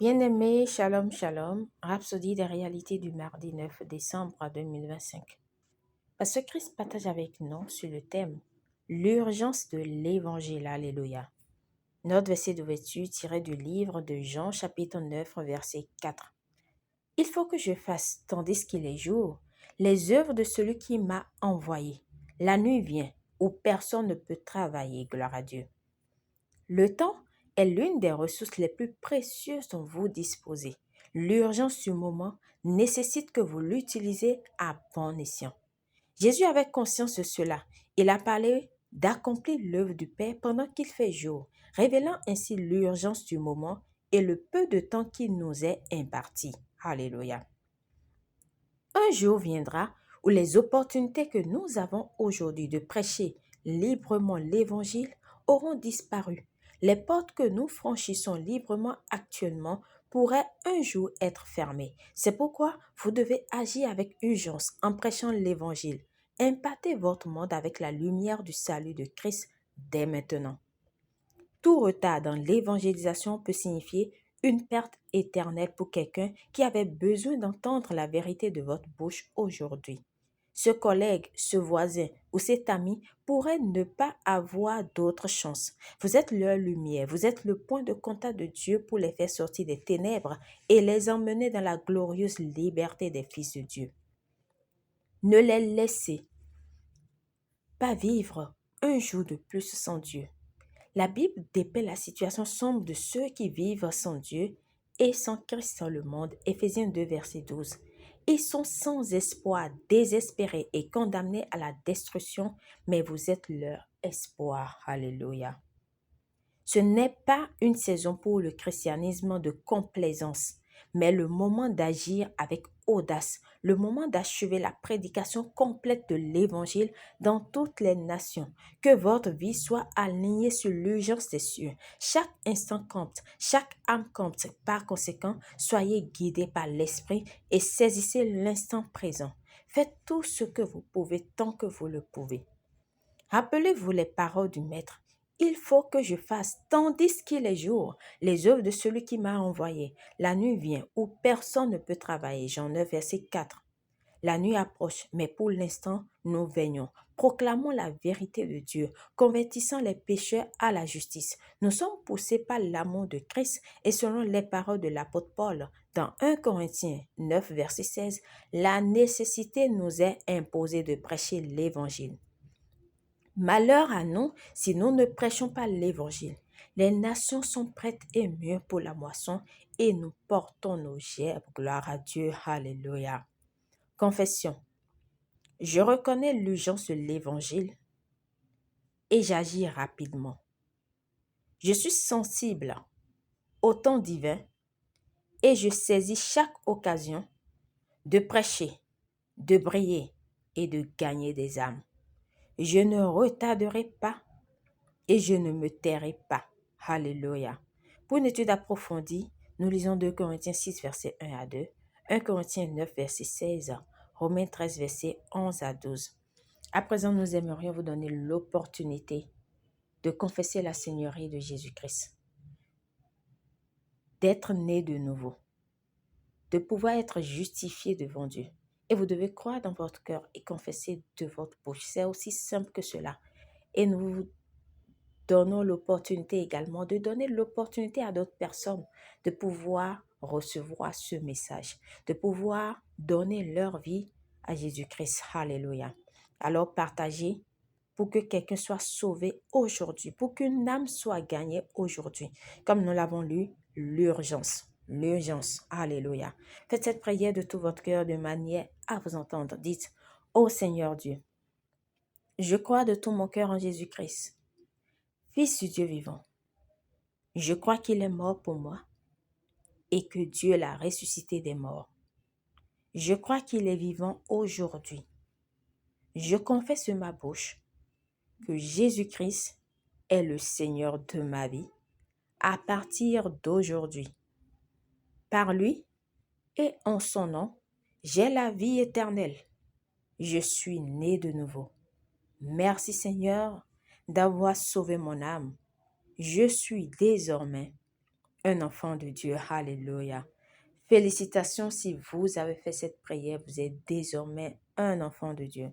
Bien-aimés, shalom, shalom, rhapsodie des réalités du mardi 9 décembre 2025. Parce que Christ partage avec nous sur le thème l'urgence de l'évangile, alléluia. Notre verset d'ouverture tiré du livre de Jean chapitre 9 verset 4. Il faut que je fasse, tandis qu'il est jour, les œuvres de celui qui m'a envoyé. La nuit vient, où personne ne peut travailler, gloire à Dieu. Le temps est l'une des ressources les plus précieuses dont vous disposez. L'urgence du moment nécessite que vous l'utilisez à bon escient. Jésus avait conscience de cela. Il a parlé d'accomplir l'œuvre du Père pendant qu'il fait jour, révélant ainsi l'urgence du moment et le peu de temps qui nous est imparti. Alléluia. Un jour viendra où les opportunités que nous avons aujourd'hui de prêcher librement l'Évangile auront disparu. Les portes que nous franchissons librement actuellement pourraient un jour être fermées. C'est pourquoi vous devez agir avec urgence en prêchant l'Évangile. Impactez votre monde avec la lumière du salut de Christ dès maintenant. Tout retard dans l'évangélisation peut signifier une perte éternelle pour quelqu'un qui avait besoin d'entendre la vérité de votre bouche aujourd'hui. Ce collègue, ce voisin ou cet ami pourrait ne pas avoir d'autre chance. Vous êtes leur lumière, vous êtes le point de contact de Dieu pour les faire sortir des ténèbres et les emmener dans la glorieuse liberté des fils de Dieu. Ne les laissez pas vivre un jour de plus sans Dieu. La Bible dépeint la situation sombre de ceux qui vivent sans Dieu et sans Christ dans le monde. Éphésiens 2, verset 12. Ils sont sans espoir, désespérés et condamnés à la destruction, mais vous êtes leur espoir. Alléluia. Ce n'est pas une saison pour le christianisme de complaisance, mais le moment d'agir avec audace, le moment d'achever la prédication complète de l'Évangile dans toutes les nations. Que votre vie soit alignée sur l'urgence des cieux. Chaque instant compte, chaque âme compte. Par conséquent, soyez guidés par l'Esprit et saisissez l'instant présent. Faites tout ce que vous pouvez tant que vous le pouvez. Rappelez-vous les paroles du Maître. Il faut que je fasse, tandis qu'il est jour, les œuvres de celui qui m'a envoyé. La nuit vient où personne ne peut travailler. Jean 9, verset 4. La nuit approche, mais pour l'instant, nous veignons. Proclamons la vérité de Dieu, convertissant les pécheurs à la justice. Nous sommes poussés par l'amour de Christ et selon les paroles de l'apôtre Paul, dans 1 Corinthiens 9, verset 16, la nécessité nous est imposée de prêcher l'Évangile. Malheur à nous si nous ne prêchons pas l'Évangile. Les nations sont prêtes et mûres pour la moisson et nous portons nos gerbes. Gloire à Dieu. Alléluia. Confession. Je reconnais l'urgence de l'Évangile et j'agis rapidement. Je suis sensible au temps divin et je saisis chaque occasion de prêcher, de briller et de gagner des âmes. Je ne retarderai pas et je ne me tairai pas. Alléluia. Pour une étude approfondie, nous lisons 2 Corinthiens 6, versets 1 à 2, 1 Corinthiens 9, verset 16, Romains 13, versets 11 à 12. À présent, nous aimerions vous donner l'opportunité de confesser la Seigneurie de Jésus-Christ, d'être né de nouveau, de pouvoir être justifié devant Dieu. Et vous devez croire dans votre cœur et confesser de votre bouche. C'est aussi simple que cela. Et nous vous donnons l'opportunité également de donner l'opportunité à d'autres personnes de pouvoir recevoir ce message, de pouvoir donner leur vie à Jésus-Christ. Alléluia. Alors partagez pour que quelqu'un soit sauvé aujourd'hui, pour qu'une âme soit gagnée aujourd'hui. Comme nous l'avons lu, l'urgence. L'urgence. Alléluia. Faites cette prière de tout votre cœur de manière à vous entendre. Dites, ô Seigneur Dieu, je crois de tout mon cœur en Jésus-Christ, Fils du Dieu vivant. Je crois qu'il est mort pour moi et que Dieu l'a ressuscité des morts. Je crois qu'il est vivant aujourd'hui. Je confesse de ma bouche que Jésus-Christ est le Seigneur de ma vie à partir d'aujourd'hui. Par lui et en son nom, j'ai la vie éternelle. Je suis né de nouveau. Merci Seigneur d'avoir sauvé mon âme. Je suis désormais un enfant de Dieu. Alléluia. Félicitations si vous avez fait cette prière, vous êtes désormais un enfant de Dieu.